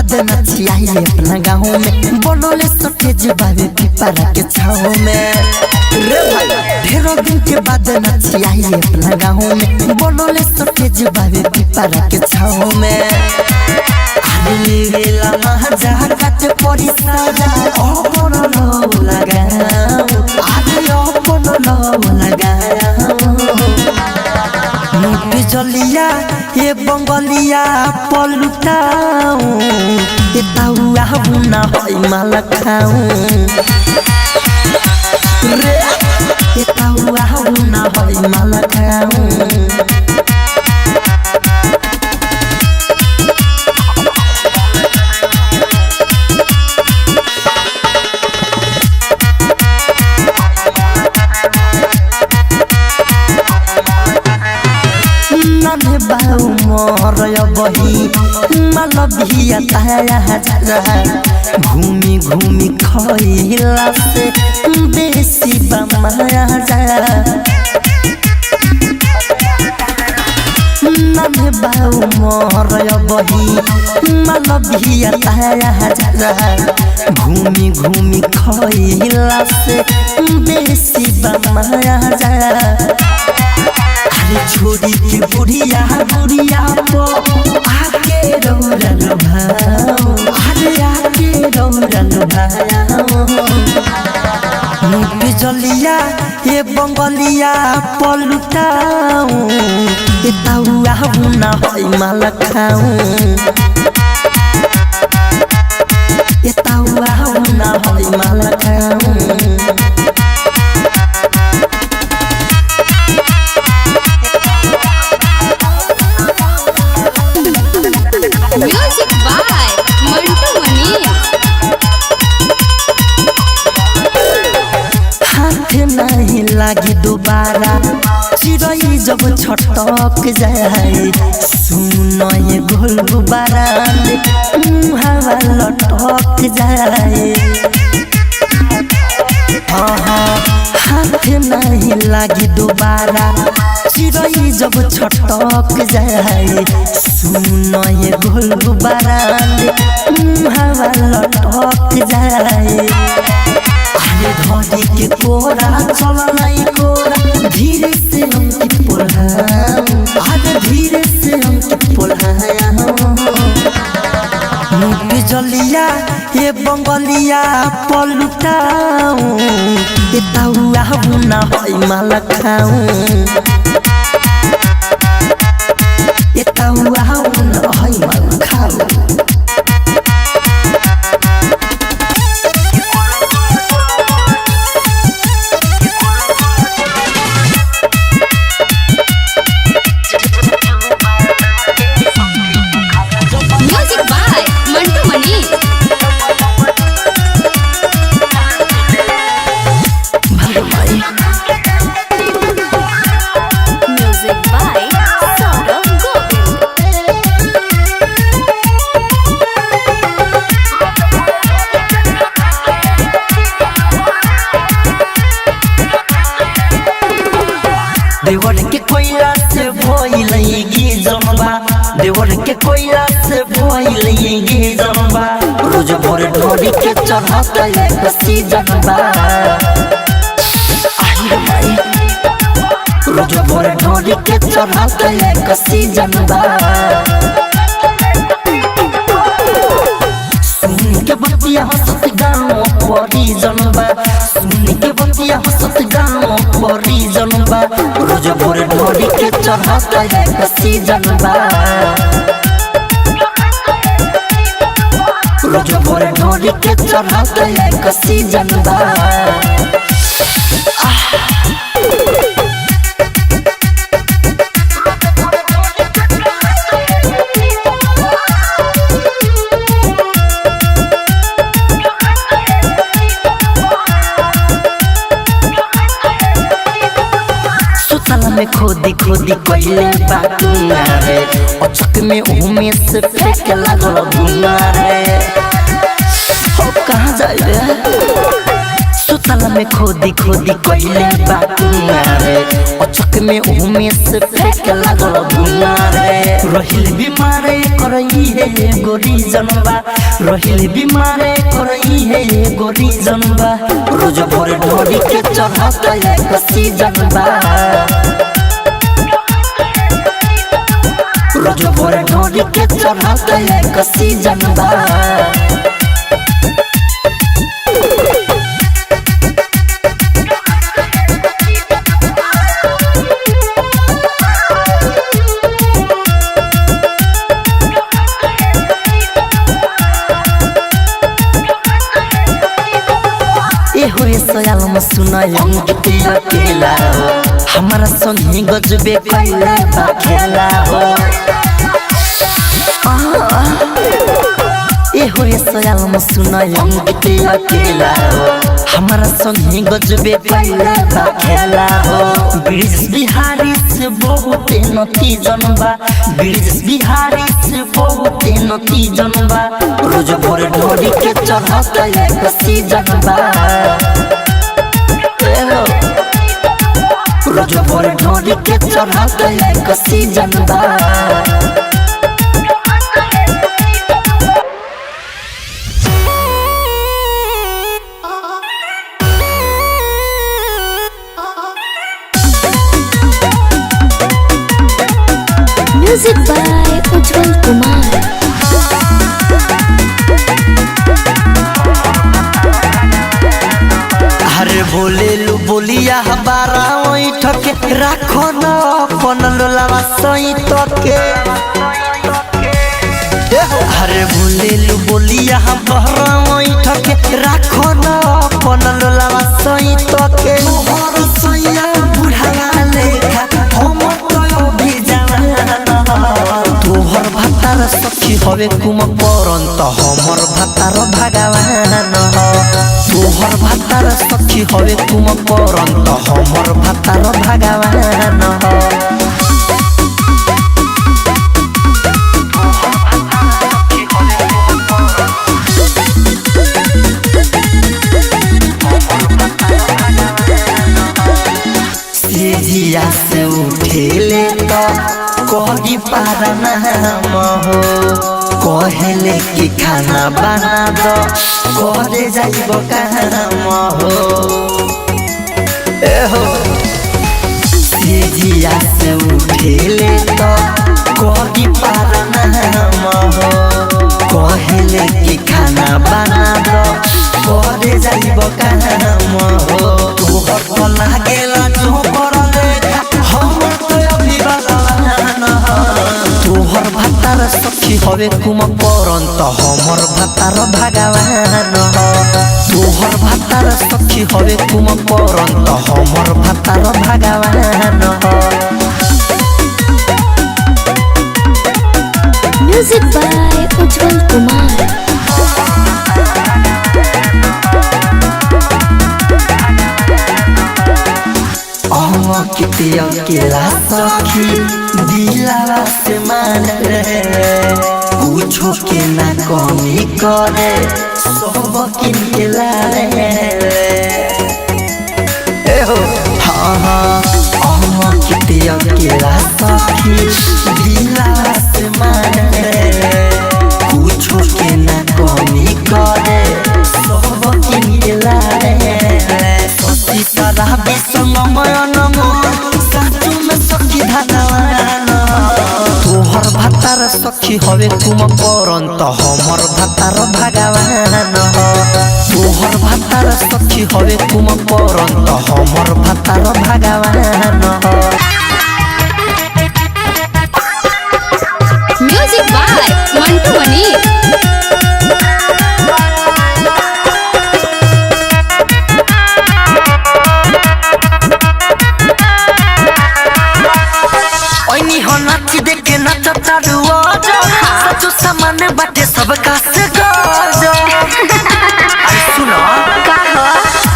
बाद नचियाई अपना गाँव में बनोले सटेज बाबे पिपरा के छाँव में रे भाई ढेरों दिन के बाद नचियाई अपना गाँव में बनोले सटेज बाबे पिपरा के छाँव में आदमी वेला महाजा काटे पड़ी साजा अपन लव लगाओ आदमी अपन लव लगाओ मुख जलिया ये बंगलिया पलुटाऊं ये ताऊआ बुना होई माला खाऊं रे ये ताऊआ बुना होई माला खाऊं बाऊ मोर बही मालविया ताया घूमी घूमी खइला से बेसी बमाया नन्हे बाऊ मोर बही मालविया ताया घूमी घूमी खइला से बेसी बमाया छोड़ी के बुढ़िया बुढ़िया पो आके रौरन भाओ अरे आके रौरन भाओ मुख जलिया ये बंगलिया पलुटाऊं ये ताऊआ बुना होई माला खाऊं ये ताऊआ बुना होई माला खाऊं म्यूजिक बाय मंटू मनी हाथ नहीं लागी दोबारा चिड़ै जब छटक जाए सुन ये गोल गुब्बारा हवा लटक जाए हाथ नहीं लागी दोबारा चिड़ै जब छटक जाए सुन ये गोल गुब्बारा हवा लटक जाए अरे धोती के कोरा चल नहीं कोरा धीरे से हम की पोल्हाऊं अरे धीरे से हम की पोल्हाऊं मुख जलिया ये बंगलिया पलुटाऊं ये ताऊआ बुना होई माला खाऊं ये ताऊआ बुना होई माला खाऊं music by Mantu Mani music by Saurabh Govind देवर के कोयला से भइलगी जम्बा देवर के कोयला से भइलगी जम्बा रोज भोर ढोरी के चढ़त है कसी जम्बा आई भाई रोज भोर ढोरी के चढ़त है कसी जम्बा सुन के बतिया हंसत गाँव परी जम्बा सुन के बतिया हंसत गाँव परी जम्बा रोज भोर ढोरी के चढ़त है कसी जम्बा रोज भोर ढोरी के चढ़त है कसी जम्बा में खोदी खोदी कोइले बातुना रे अचक में उमे से फेंक लागल धुना रे हो कहाँ जाए रे साला में खोदी खोदी कहले बातुआ रे अचक में उमे से फेंक लागल धुआं रे रहिल बीमारे करई है गोरी जनबा रहिल बीमारे करई है गोरी जनबा रोज भोर ढोरी के चढ़त है कसी जनबा रोज भोर ढोरी के चढ़त है कसी जनबा सयाल में सुनायम गीत अकेला हो हमारा संगी गजबे कैला बा खेला हो ए सयाल में सुनायम गीत अकेला हो हमारा संगी गजबे कैला बा खेला हो ब्रिज बिहारी से बहुत नती जनबा ब्रिज बिहारी से बहुत नती जनबा रोज भोर ढोरी के चढ़त है कसी जनबा रोज भोर ढोरी के चढ़त है कसी जनबा म्यूजिक बाय उज्जवल कुमार अरे बोले लू बोलिया हमारा वही ठके राखो न अपन लोलावा सही तके अरे बोले लू बोलिया हमारा वही ठके राखो न अपन लोलावा सही तके मोहर सैया बुढ़ावा लेखा हम तो भी जाना तोहर भातार सखी हवे कुम परंत हमर भातार भगवान तोहर भातार सखी हवे तुम परंत हमर भातार भगवान सेजिया से उठेले तो कही पारा नाम हो कहले कि खाना बना दो करे जाइब काम हो एहो सेजिया से उठेले तो कही पारा नाम हो कहले कि खाना बना दो करे जाइब काम हो तोहर तो लागेला जो करले हम तो अभी बदलाना तोहर भातार सखी हवे कुम परंत हमर भातार भगवान तोहर भातार सखी हवे कुम परंत हमर भातार भगवान म्यूजिक बाय उज्जवल कुमार किते अकेला सखी दिलावा से मान रे कुछो के ना कमी करे सब किनकेला रे एहो हाँ हाँ किते अकेला सखी दिलावा से मान रे कुछो के ना कमी करे सब किनकेला रे सती सारा बेसंग मयन तोहर भातार सखी हवे तुम परंत हमर भातार भगवान तोहर भातार सखी हवे तुम परंत हमर भातार भगवान म्यूजिक बाय मंटू मनी सामान बाटे सब का से सुनो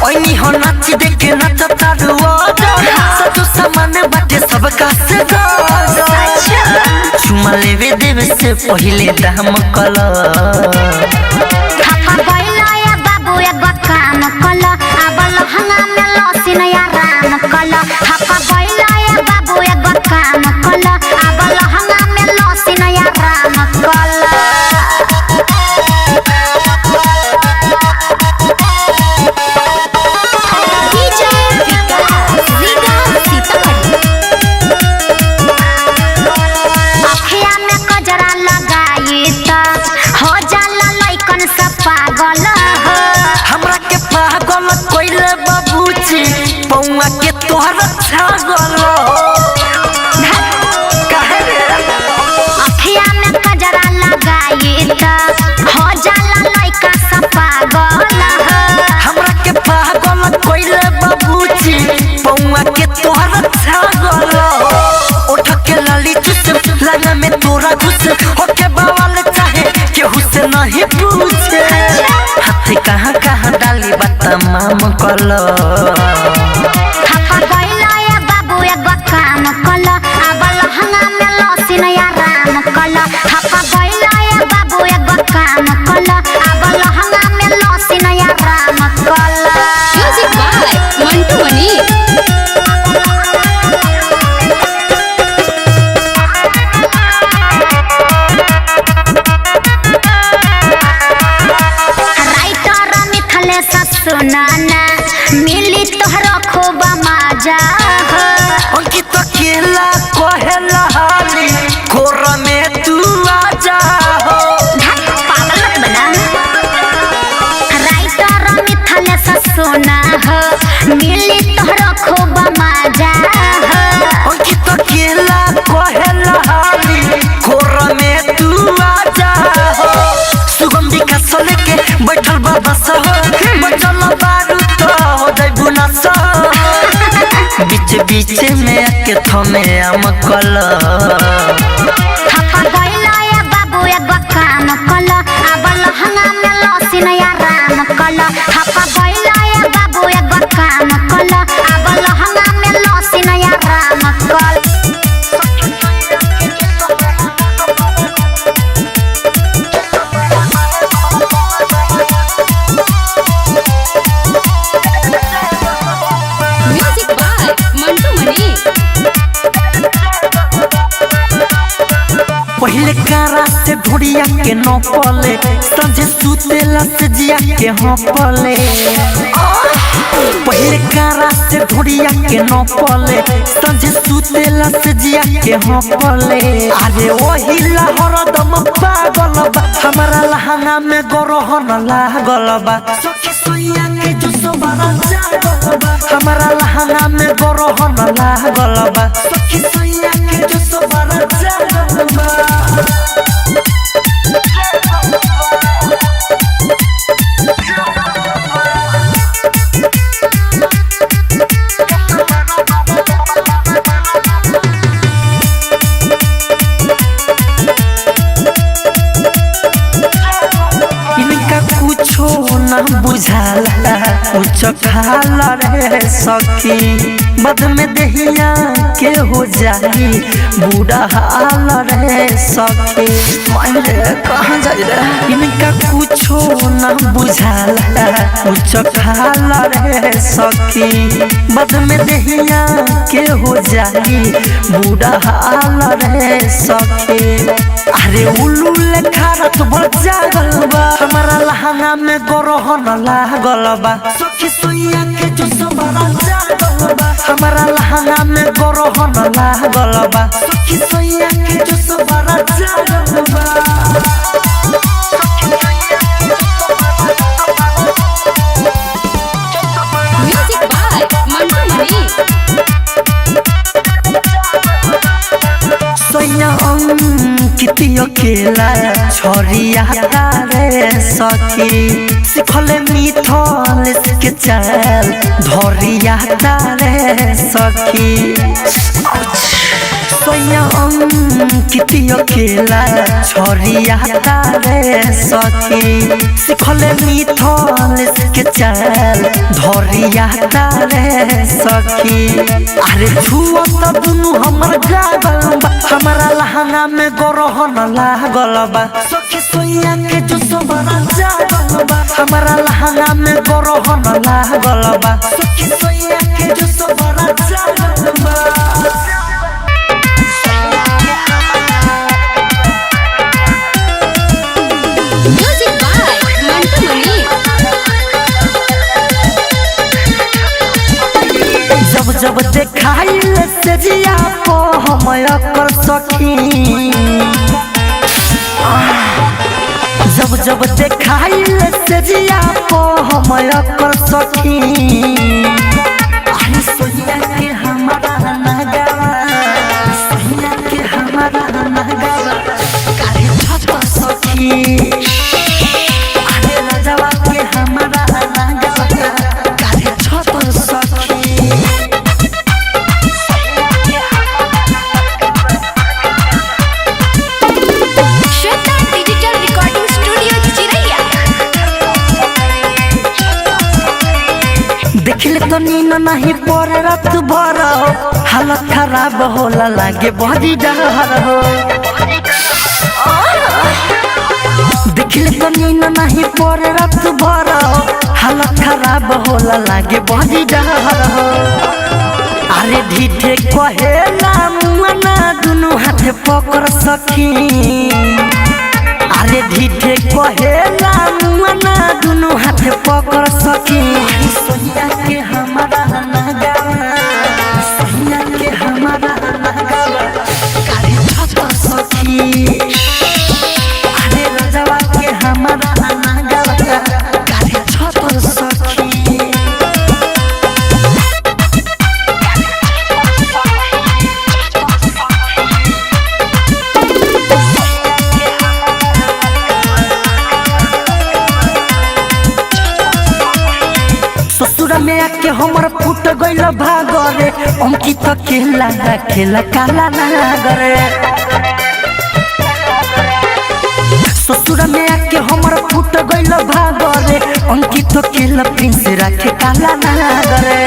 ओइनी हो नाची देखे नचता रुआ सचो सामान बाटे सब का से चुमा लेवे देवे से पहिले दाम कला थापा गइला या बाबू एगो काम कला आबल छागल काहे रे अखिया में कजरा लगाई त हो जाला लइका सब पागल हमरा के पागल कोइले बाबूजी पौआ के तोहर छागल उठ के लाली चुस लगा में तोरा घुस होके बवाल चाहे केहू से नहीं पूछे हाथ कहाँ कहाँ डाली बतमाम कलो थपा गइला या बाबू एगो काम कल अब लहंगा में लसिन या राम कल थपा गइला या बाबू एगो काम कल अब लहंगा में लसिन या राम कल म्यूजिक बाय मंटू मनी। सुनाना मिली तोहरा खूब मजा उनकी तो केला कोहेला हाली कोर में तू आजा हो पागल मत बना राइटर मिथले सुना हो मिली तोहरा खूब मजा उनकी तो केला कोहेला हाली कोर में तू आजा हो सुगंधी का सोले के बैठल बाबा सहो बचल बारू तो हो जाई बुनस बीच बीच में आके थमे आम कल थपा गइला या बाबू एगो काम कल अब लहंगा में लसिन या राम कल थपा गइला या बाबू एगो काम कल अब लहंगा में लसिन या राम कल म्यूजिक बाय मंटू मनी। पहले कारा से ढोड़िया के न पले संझे सुतेला से जिया के हाँ पले पहले कारा से ढोड़िया के न पले संझे सुतेला से जिया के हाँ पले अरे वही लाहौर दम पागल बा हमारा लहंगा में गरहन लागल बा सखी सोया के जो सोबारा जागल बा हमारा लहंगा में गरहन लागल बा सखी सोया के जो सोबारा जागल बा इनका कुछो ना बुझाला कुछ खाला रे सखी बद में दहिया के हो जाई बूढ़ा हाल रे सखी मायरे कहाँ जाई रे इनका कुछो ना बुझाला कुछ खाला रे सखी बद में दहिया के हो जाई बूढ़ा हाल रे सखी अरे उल्लू लेखा रात भर जागल बा हमारा लहंगा में गरहन लागल बा सखी सोया के जो सोबारा जागल बा हमारा लहंगा में गरहन लागल बा सखी सोया के जो सोबारा जागल बा म्यूजिक बाय मंटू मनी। सोया किती अकेला छोरिया रे सखी सिखले मिथल के चाल धरिया रे सखी सोया किती अकेला छोरिया रे सखी सिखले मिथल के चाल धरिया रे सखी अरे छुआ त दुनु हमर गागल बा हमारा लहंगा में गरहन लागल बा सखी सोया के जो सोबारा जागल बा हमारा लहंगा में गरहन लागल बा सखी सोया के जो सोबारा जागल बा म्यूजिक बाय मंटू मनी। जब जब देखाइल से जिया को हम कर सखी जब जब देखाइल से जिया को हम कर सखी अरे सोनिया के हमारा नगावा काहे छत सखी अरे राजावा के हमारा नगावा काहे छत सखी श्वेता डिजिटल रिकॉर्डिंग स्टूडियो चिरैया। देखले तो नीन नहीं पर रात भर हालत खराब होला लागे बड़ी डर हो देखले तो नीन नहीं पर रात भर हालत खराब होला लागे बड़ी डर हो अरे ढीठे कहेला मुआना दुनु हाथ पकड़ सखी अरे ढीठे कहेला मुआना दुनु हाथ पकड़ सखी सोनिया के हमारा नगावा सोनिया के हमारा नगावा काहे छत सखी अरे राजावा के हमारा नगावा काहे छत सखी ससुर में आके हमर फूट गइल भागरे अंकित खेला खेला काला नागरे ससुर में आके हमर फूट गइल भागरे अंकित खेला प्रिंस राखे काला नागरे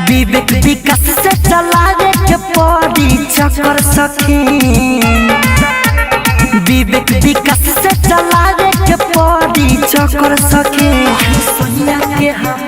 विवेक विकास से चलावे के पड़ी चक्कर सखी विवेक विकास से चलावे के पड़ी चक्कर सखी सोनिया के हम